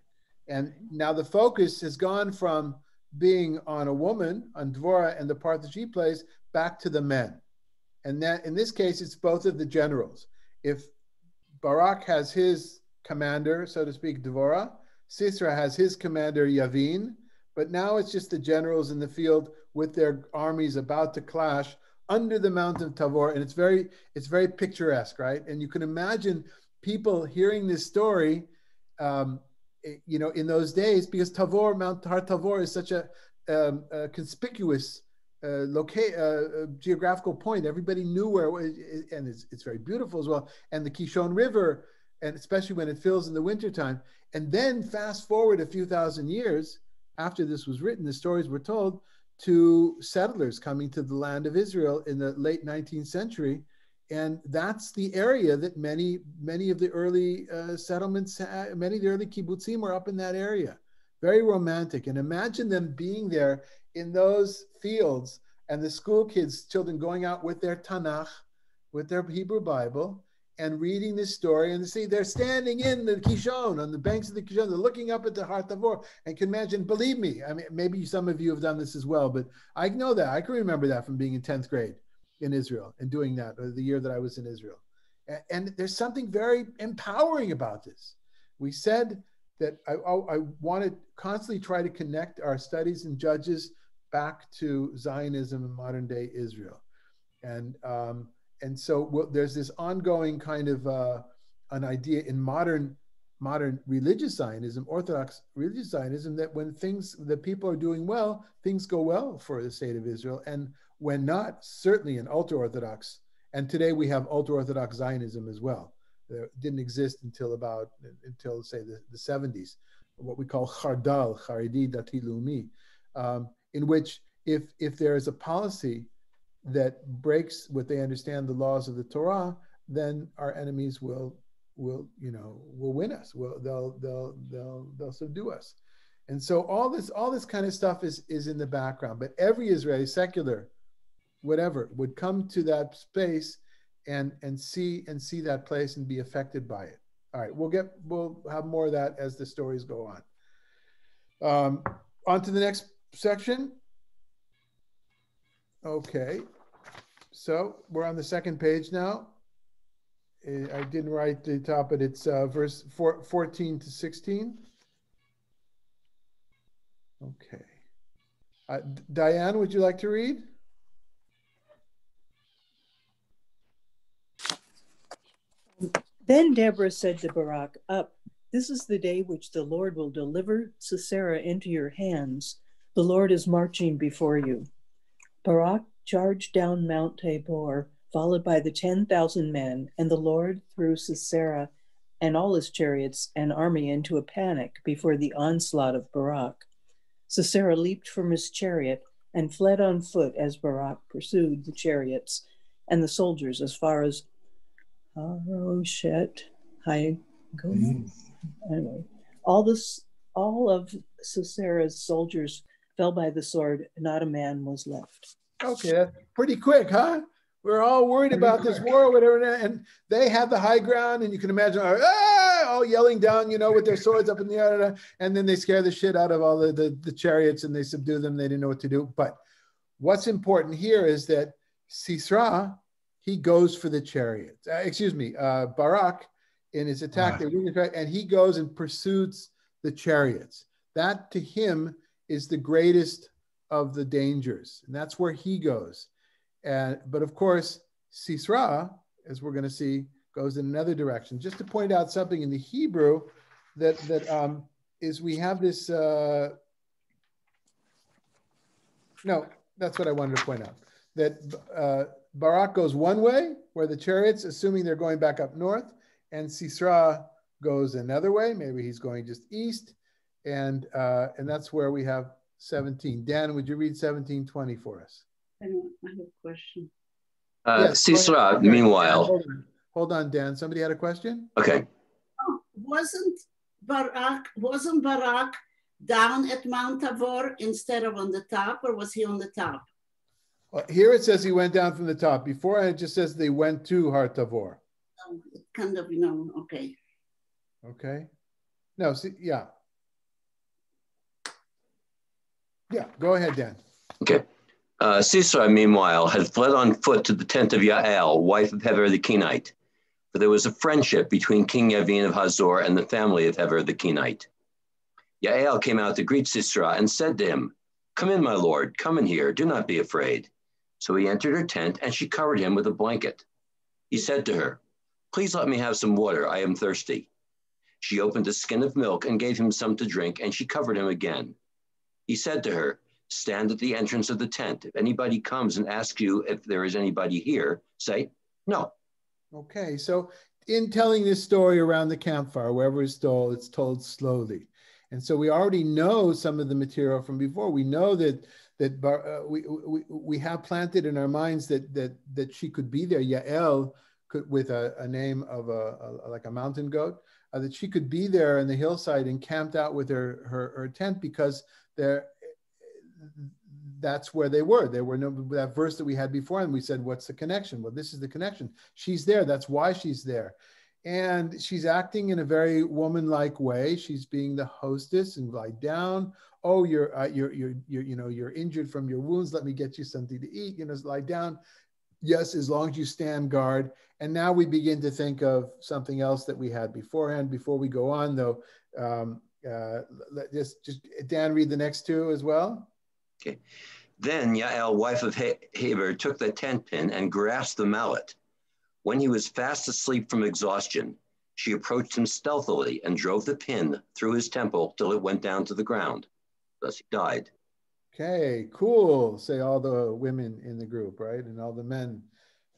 And now the focus has gone from being on a woman, on Dvorah, and the part that she plays, back to the men. And that in this case, it's both of the generals. If Barak has his commander, so to speak, Dvorah, Sisera has his commander, Yavin, but now it's just the generals in the field with their armies about to clash under the Mount of Tabor, and it's very picturesque, right? And you can imagine people hearing this story, in those days, because Mount Har Tabor is such a conspicuous geographical point. Everybody knew where it was, and it's very beautiful as well. And the Kishon River, and especially when it fills in the wintertime. And then fast forward a few thousand years after this was written, the stories were told to settlers coming to the land of Israel in the late 19th century. And that's the area that many of the early settlements, many of the early kibbutzim were up in that area. Very romantic. And imagine them being there in those fields, and the school kids, children going out with their Tanakh, with their Hebrew Bible, and reading this story, and see they're standing in the Kishon, on the banks of the Kishon, they're looking up at the Har Tavor, and can imagine, believe me, I mean, maybe some of you have done this as well, but I know that, I can remember that from being in 10th grade in Israel, and doing that, or the year that I was in Israel. And there's something very empowering about this. We said that I want to constantly try to connect our studies in Judges back to Zionism and modern day Israel. And so there's this ongoing kind of an idea in modern religious Zionism, Orthodox religious Zionism, that when the people are doing well, things go well for the state of Israel. And when not, certainly in ultra-Orthodox, and today we have ultra-Orthodox Zionism as well. It didn't exist until say the 70s, what we call Chardal, Charidi Dati Leumi, in which if there is a policy that breaks what they understand the laws of the Torah, then our enemies will win us. They'll subdue us. And so all this kind of stuff is in the background. But every Israeli, secular, whatever, would come to that space and see that place and be affected by it. All right, we'll have more of that as the stories go on. On to the next section. Okay, so we're on the second page now. I didn't write the top, but it's verse 14 to 16. Okay. Diane, would you like to read? Then Deborah said to Barak, "Up, this is the day which the Lord will deliver Sisera into your hands. The Lord is marching before you." Barak charged down Mount Tabor, followed by the 10,000 men, and the Lord threw Sisera and all his chariots and army into a panic before the onslaught of Barak. Sisera leaped from his chariot and fled on foot as Barak pursued the chariots and the soldiers as far as Haroshet Hagoyim. Anyway, all of Sisera's soldiers fell by the sword. Not a man was left. Okay, that's pretty quick, huh? We're all worried about this war or whatever, and they have the high ground, and you can imagine all yelling down, with their swords up in the air, and then they scare the shit out of all the chariots, and they subdue them. They didn't know what to do. But what's important here is that Sisera, he goes for the chariots. Barak, in his attack, and he goes and pursues the chariots. That to him is the greatest of the dangers, and that's where he goes. But of course, Sisera, as we're going to see, goes in another direction. Just to point out something in the Hebrew that is, we have this. No, that's what I wanted to point out. That Barak goes one way, where the chariots, assuming they're going back up north, and Sisera goes another way. Maybe he's going just east, and that's where we have 17. Dan, would you read 17:20 for us? I have a question. Yes, Sisera, meanwhile. Hold on, Dan. Somebody had a question? Okay. Oh, wasn't Barak down at Mount Tabor instead of on the top, or was he on the top? Well, here it says he went down from the top. Before it just says they went to Har Tabor. Oh, it kind of, okay. Okay. No, see, yeah. Yeah, go ahead, Dan. Okay. Sisera, meanwhile, had fled on foot to the tent of Yael, wife of Heber the Kenite, for there was a friendship between King Yavin of Hazor and the family of Heber the Kenite. Yael came out to greet Sisera and said to him, "Come in, my lord, come in here, do not be afraid." So he entered her tent, and she covered him with a blanket. He said to her, "Please let me have some water, I am thirsty." She opened a skin of milk and gave him some to drink, and she covered him again. He said to her, "Stand at the entrance of the tent. If anybody comes and asks you if there is anybody here, say, 'No.'" Okay, so in telling this story around the campfire, wherever it's told slowly. And so we already know some of the material from before. We know that we have planted in our minds that she could be there. Yael could, with a name of like a mountain goat, that she could be there in the hillside and camped out with her tent, because that's where they were. There were that verse that we had before, and we said, what's the connection? Well, this is the connection. She's there. That's why she's there. And she's acting in a very woman-like way. She's being the hostess and lie down. Oh, you're injured from your wounds. Let me get you something to eat. Lie down. Yes, as long as you stand guard. And now we begin to think of something else that we had beforehand. Before we go on, though, just Dan, read the next two as well. Okay. Then Yael, wife of Heber, took the tent pin and grasped the mallet. When he was fast asleep from exhaustion, she approached him stealthily and drove the pin through his temple till it went down to the ground. Thus he died. Okay, cool, say all the women in the group, right? And all the men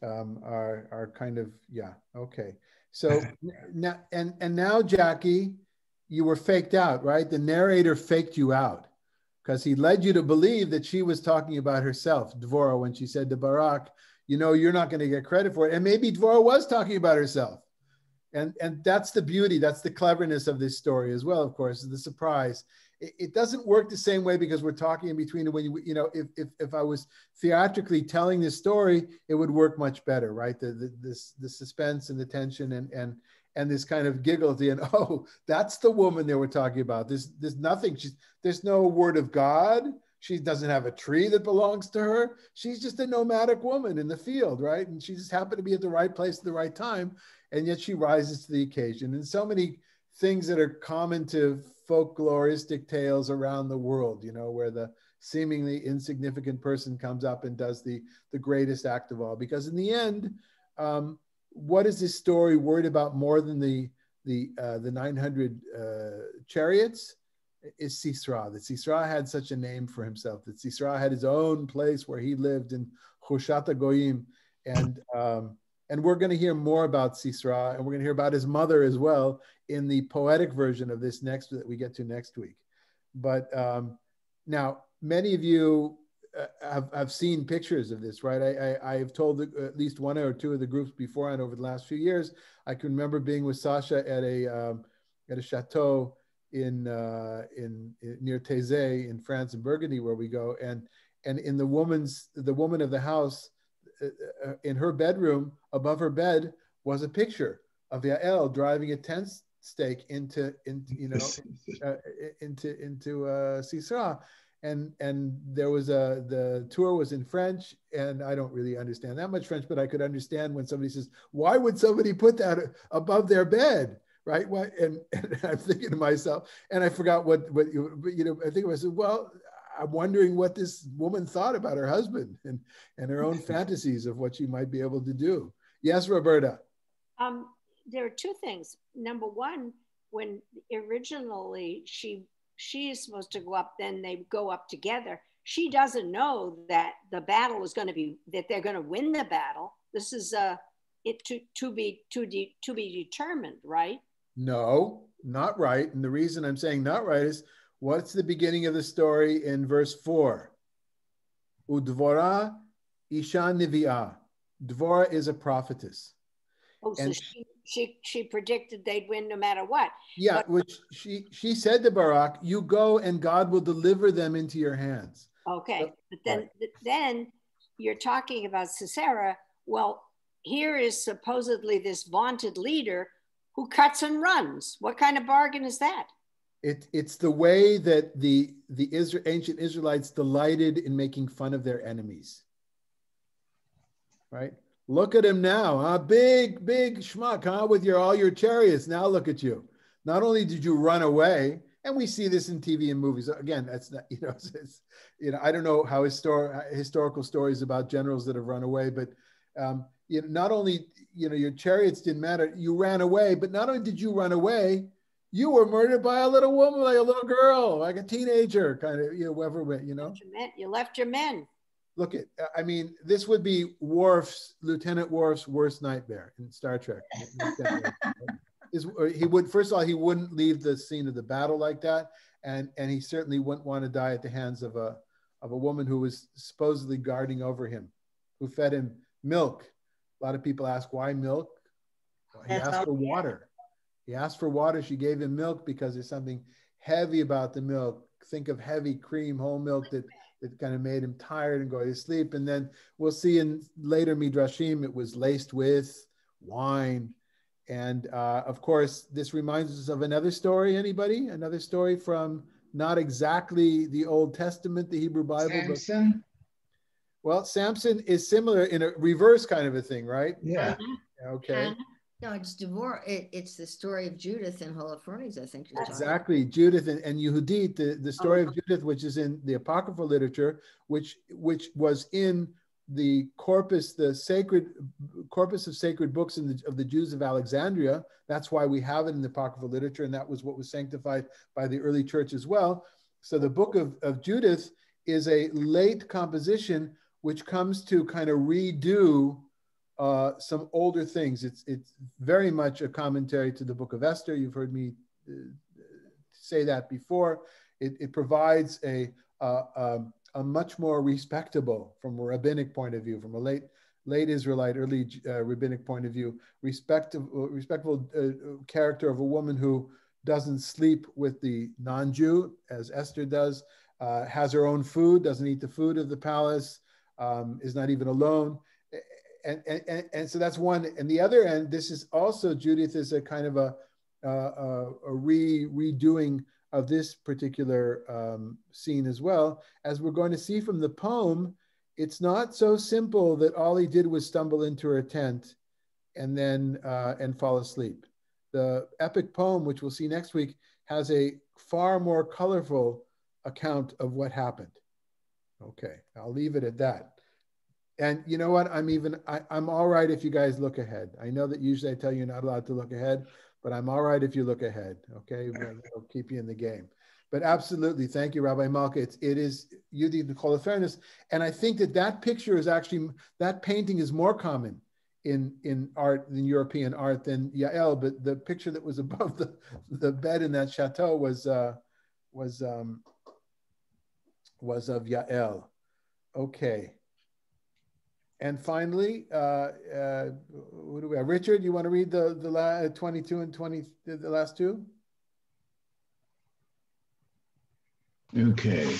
are kind of, yeah, okay. So now, and now, Jackie, you were faked out, right? The narrator faked you out, because he led you to believe that she was talking about herself, Dvorah, when she said to Barak, you're not going to get credit for it. And maybe Dvorah was talking about herself. And that's the beauty, that's the cleverness of this story as well, of course, the surprise. It doesn't work the same way because we're talking in between. When if I was theatrically telling this story, it would work much better, right? The suspense and the tension and this kind of giggle at the end. Oh, that's the woman they were talking about. There's nothing. There's no word of God. She doesn't have a tree that belongs to her. She's just a nomadic woman in the field, right? And she just happened to be at the right place at the right time. And yet she rises to the occasion. And so many things that are common to folkloristic tales around the world, where the seemingly insignificant person comes up and does the greatest act of all. Because in the end, what is this story worried about more than the 900 chariots? Is Sisera. That Sisera had such a name for himself, that Sisera had his own place where he lived in Chushat Goyim. And we're going to hear more about Sisera, and we're going to hear about his mother as well in the poetic version of this that we get to next week. But now, many of you have seen pictures of this, right? I have told at least one or two of the groups beforehand over the last few years. I can remember being with Sasha at a chateau in near Taizé in France, in Burgundy, where we go, and in the woman of the house, in her bedroom above her bed was a picture of Yael driving a tent stake into Sisera, and there was the tour was in French, and I don't really understand that much French, but I could understand when somebody says, "Why would somebody put that above their bed?" Right? And I'm thinking to myself, and I forgot what I think to myself, well, I'm wondering what this woman thought about her husband and her own fantasies of what she might be able to do. Yes, Roberta. There are two things. Number one, when originally she is supposed to go up, then they go up together. She doesn't know that the battle is going to be, that they're going to win the battle. This is to be determined, right? No, not right. And the reason I'm saying not right is, what's the beginning of the story in verse 4? Udvora isha nevi'ah. Dvorah is a prophetess. Oh, so she predicted they'd win no matter what. Yeah, which she said to Barak, "You go and God will deliver them into your hands." Okay, but then you're talking about Sisera. Well, here is supposedly this vaunted leader who cuts and runs. What kind of bargain is that? It's the way that the ancient Israelites delighted in making fun of their enemies. Right? Look at him now, huh? Big schmuck, huh? With all your chariots. Now look at you. Not only did you run away, and we see this in TV and movies. Again, that's not, I don't know how historical stories about generals that have run away, but not only, your chariots didn't matter, you ran away, but not only did you run away, you were murdered by a little woman, like a little girl, like a teenager, kind of, whoever, You left your men. Look at, this would be Lieutenant Worf's worst nightmare in Star Trek. He would, first of all, he wouldn't leave the scene of the battle like that, and he certainly wouldn't want to die at the hands of a woman who was supposedly guarding over him, who fed him milk. A lot of people ask, why milk? Well, he asked for water. He asked for water. She gave him milk because there's something heavy about the milk. Think of heavy cream, whole milk that kind of made him tired and go to sleep. And then we'll see in later Midrashim, it was laced with wine. And of course, this reminds us of another story. Anybody? Another story from not exactly the Old Testament, the Hebrew Bible. Samson? Well, Samson is similar in a reverse kind of a thing, right? Yeah. Okay. No, it's Devorah. It's the story of Judith and Holofernes, I think. Exactly. Judith and Yehudit, the story of Judith, which is in the apocryphal literature, which was in the corpus, the sacred corpus of sacred books of the Jews of Alexandria. That's why we have it in the apocryphal literature, and that was what was sanctified by the early church as well. So the book of Judith is a late composition which comes to kind of redo some older things. It's very much a commentary to the book of Esther. You've heard me say that before. It provides a much more respectable, from a rabbinic point of view, from a late Israelite, early rabbinic point of view, respectable character of a woman who doesn't sleep with the non-Jew, as Esther does, has her own food, doesn't eat the food of the palace, is not even alone. And so that's one. And the other end, this is also, Judith is a kind of a redoing of this particular scene as well. As we're going to see from the poem, it's not so simple that all he did was stumble into her tent and then and fall asleep. The epic poem, which we'll see next week, has a far more colorful account of what happened. Okay, I'll leave it at that. And you know what? I'm all right if you guys look ahead. I know that usually I tell you you're not allowed to look ahead, but I'm all right if you look ahead. Okay, I'll keep you in the game. But absolutely, thank you, Rabbi Malka. It is Yehudit and Holofernes, and I think that picture is actually, that painting is more common in art, in European art, than Yael. But the picture that was above the bed in that chateau was of Yael. Okay. And finally, what do we have? Richard, you want to read the 22 and 20, the last two? Okay.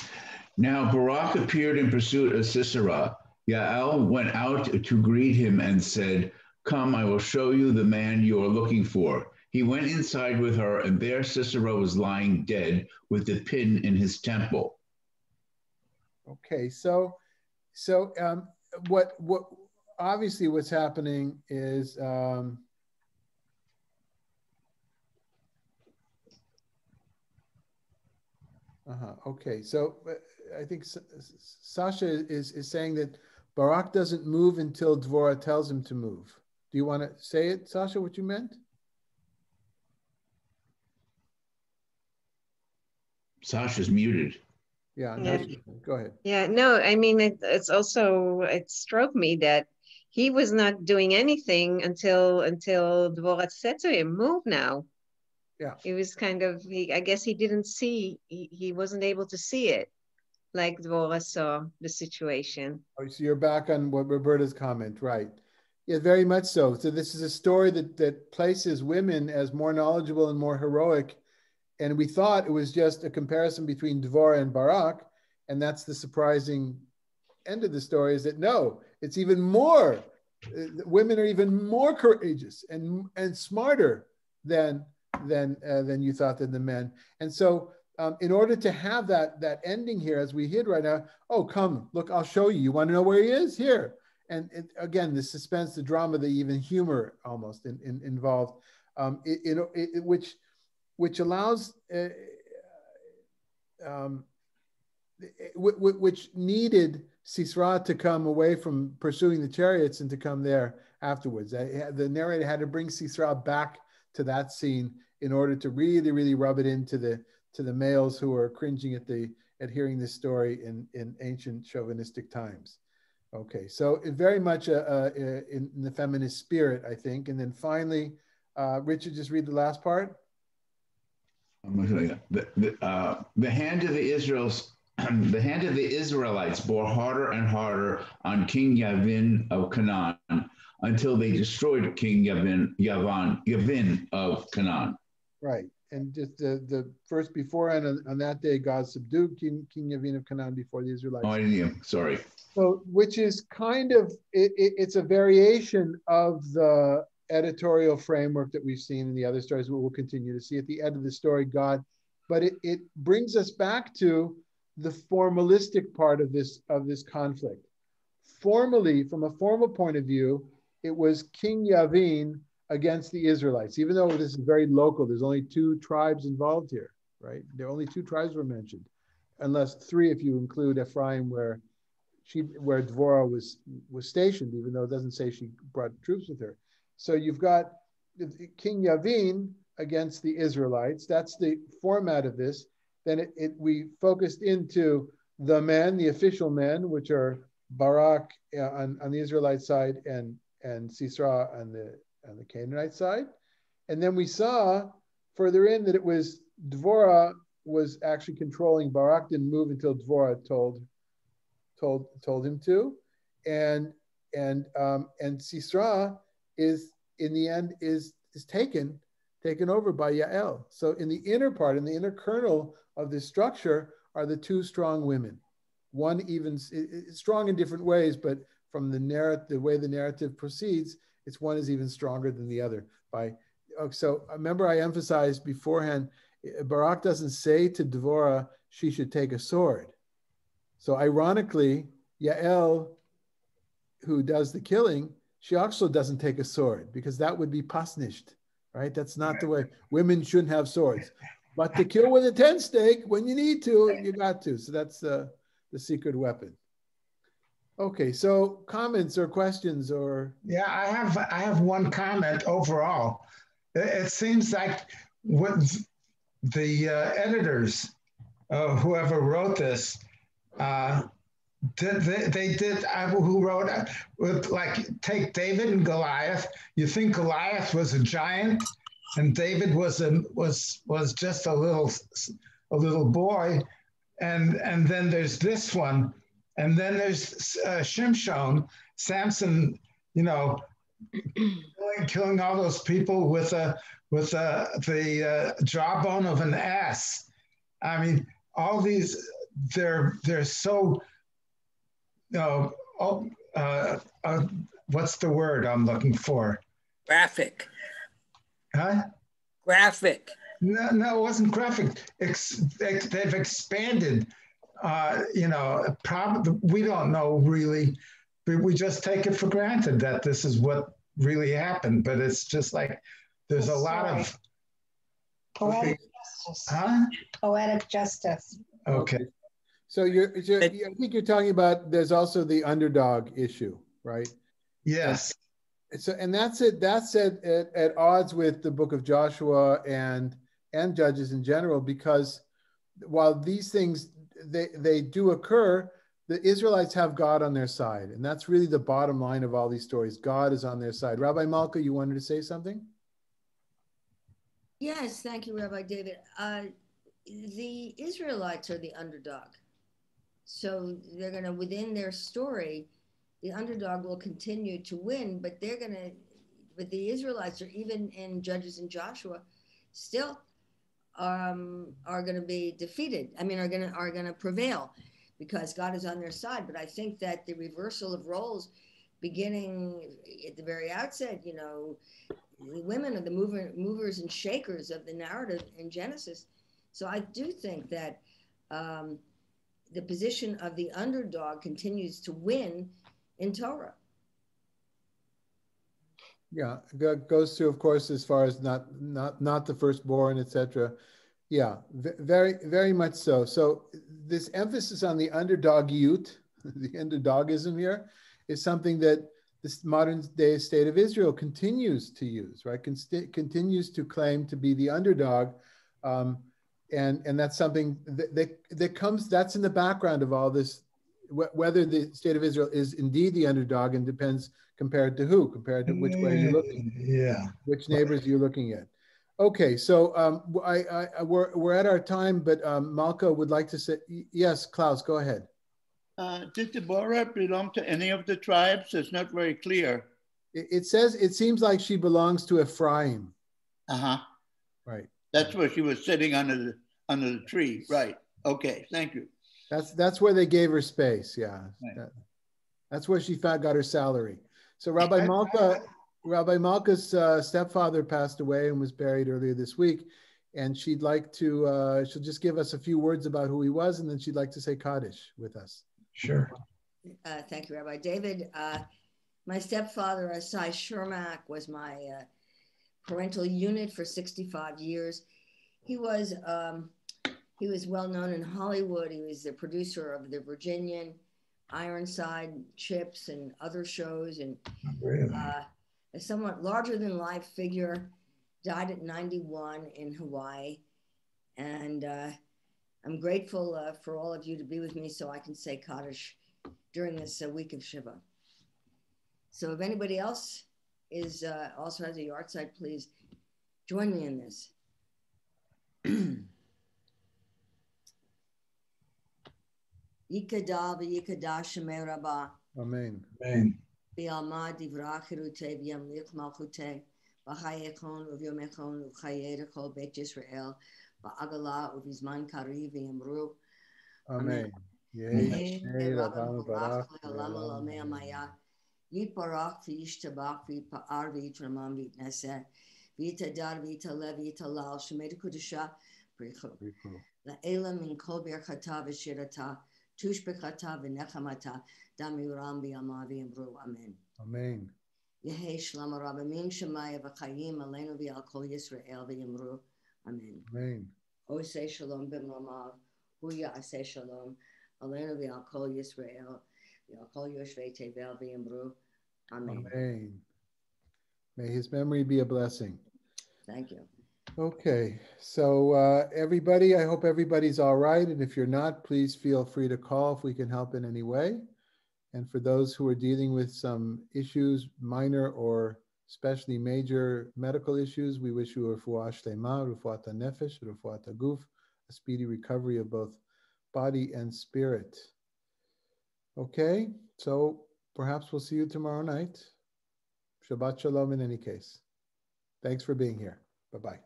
Now Barak appeared in pursuit of Sisera. Yael went out to greet him and said, "Come, I will show you the man you are looking for." He went inside with her, and there Sisera was lying dead with the pin in his temple. Okay, so what obviously what's happening is okay, so I think Sasha is saying that Barak doesn't move until Dvorah tells him to move. Do you want to say it, Sasha, what you meant? Sasha's muted. Yeah, go ahead. Yeah, no, I mean, it's also, it struck me that he was not doing anything until Dvorah said to him, "Move now." Yeah. He was kind of, I guess he didn't see, he wasn't able to see it like Dvorah saw the situation. Oh, so you're back on what Roberta's comment, right? Yeah, very much so. So this is a story that places women as more knowledgeable and more heroic. And we thought it was just a comparison between Dvorah and Barak. And that's the surprising end of the story, is that no, it's even more. Women are even more courageous and smarter than than you thought than the men. And so in order to have that ending here, as we hid right now, oh, come, look, I'll show you. You want to know where he is? Here. And again, the suspense, the drama, the even humor almost involved, which allows, which needed Sisera to come away from pursuing the chariots and to come there afterwards. The narrator had to bring Sisera back to that scene in order to really, really rub it into the males who are cringing at hearing this story in ancient chauvinistic times. Okay, so it very much in the feminist spirit, I think. And then finally, Richard, just read the last part. The hand of the Israelites bore harder and harder on King Yavin of Canaan until they destroyed King Yavin of Canaan. Right, and just the first beforehand on that day, God subdued King Yavin of Canaan before the Israelites. Oh, I didn't. Sorry. So, which is kind of it's a variation of the editorial framework that we've seen in the other stories. We'll continue to see at the end of the story, God, but it brings us back to the formalistic part of this conflict. Formally, from a formal point of view, it was King Yavin against the Israelites, even though this is very local. There's only 2 tribes involved here, right? There are only 2 tribes were mentioned, unless 3 if you include Ephraim, where Dvorah was stationed, even though it doesn't say she brought troops with her. So you've got King Yavin against the Israelites. That's the format of this. Then we focused into the men, the official men, which are Barak on the Israelite side and Sisera on the Canaanite side. And then we saw further in that it was Dvorah was actually controlling. Barak didn't move until Dvorah told him to, and Sisera is in the end is taken over by Yael. So in the inner part, in the inner kernel of this structure, are the 2 strong women. One even is strong in different ways, but from the way the narrative proceeds, one is even stronger than the other. So remember, I emphasized beforehand, Barak doesn't say to Dvorah she should take a sword. So ironically, Yael, who does the killing, she also doesn't take a sword because that would be pasnished, right? That's not the way. Women shouldn't have swords. But to kill with a tent stake, when you need to, you got to. So that's the secret weapon. Okay, so comments or questions or? Yeah, I have one comment overall. It seems like what the editors, whoever wrote this, they did who wrote it with, like, take David and Goliath. You think Goliath was a giant and David was just a little boy, and then there's this one, and then there's Shimshon, Samson, killing all those people with the jawbone of an ass. I mean, all these they're so what's the word I'm looking for? Graphic. Huh? Graphic. No, it wasn't graphic. They've expanded. Probably we don't know really, but we just take it for granted that this is what really happened. But it's just like there's a lot of poetic justice. Huh? Poetic justice. Okay. So I think you're talking about. There's also the underdog issue, right? Yes. And that's it. That's at odds with the book of Joshua and Judges in general, because while these things they do occur, the Israelites have God on their side, and that's really the bottom line of all these stories. God is on their side. Rabbi Malka, you wanted to say something? Yes, thank you, Rabbi David. The Israelites are the underdog. So they're going to, within their story, the underdog will continue to win, but the Israelites are, even in Judges and Joshua, still are going to be defeated. I mean, are going to prevail because God is on their side. But I think that the reversal of roles, beginning at the very outset, women are the movers and shakers of the narrative in Genesis. So I do think that the position of the underdog continues to win in Torah. Yeah, goes through, of course, as far as not the firstborn, etc. Yeah, very, very much so. So this emphasis on the underdogiyut, the underdogism here, is something that this modern day state of Israel continues to use, right? Continues to claim to be the underdog. And that's something that comes, that's in the background of all this, whether the state of Israel is indeed the underdog, and depends compared to who, compared to which way you're looking, which neighbors you're looking at. Okay, so we're at our time, but Malka would like to say, yes, Klaus, go ahead. Did Deborah belong to any of the tribes? It's not very clear. It says, it seems like she belongs to Ephraim. Uh-huh. Right. That's where she was sitting under the tree. Right. Okay, thank you. That's where they gave her space, yeah. Right. That's where she got her salary. So Rabbi Malka's stepfather passed away and was buried earlier this week. And she'd like to, she'll just give us a few words about who he was, and then she'd like to say Kaddish with us. Sure. Thank you, Rabbi David. My stepfather, Asai Shermak, was my parental unit for 65 years. He was well known in Hollywood. He was the producer of the Virginian, Ironside, Chips, and other shows, and a somewhat larger than life figure. Died at 91 in Hawaii, and I'm grateful for all of you to be with me so I can say Kaddish during this week of Shiva. So if anybody else is also has a yard site, please join me in this. Yikada v'yikada shemei rabba. Amen. Amen. V'yalma divra chirute v'yamlich malchute. V'chayechon uvyomechon u'chayei kol beit Yisrael v'agala uvizman kari v'yamru. Amen. Yiparach v'yishtabach v'yipa'ar v'yitramam v'yitneseh v'yitadar v'yitaleh v'yitalal shemei kudusha brichu la'ela min kol berchata v'shirata tush bechata v'nechamata damiram v'yama v'yamru. Amen. Amen. Yehei shlama rabbamin shemaya v'chayim aleinu v'yal kol Yisrael v'yamru. Amen. Amen. Osei shalom b'mromav hu ya'aseh shalom aleinu v'yal kol Yisrael v'yal kol yoshvei tevel v'yamru. Amen. Amen. May his memory be a blessing. Thank you. Okay, so everybody, I hope everybody's all right. And if you're not, please feel free to call if we can help in any way. And for those who are dealing with some issues, minor or especially major medical issues, we wish you refuah shlema, refuat nefesh, refuat guf, a speedy recovery of both body and spirit. Okay, so perhaps we'll see you tomorrow night. Shabbat shalom in any case. Thanks for being here. Bye-bye.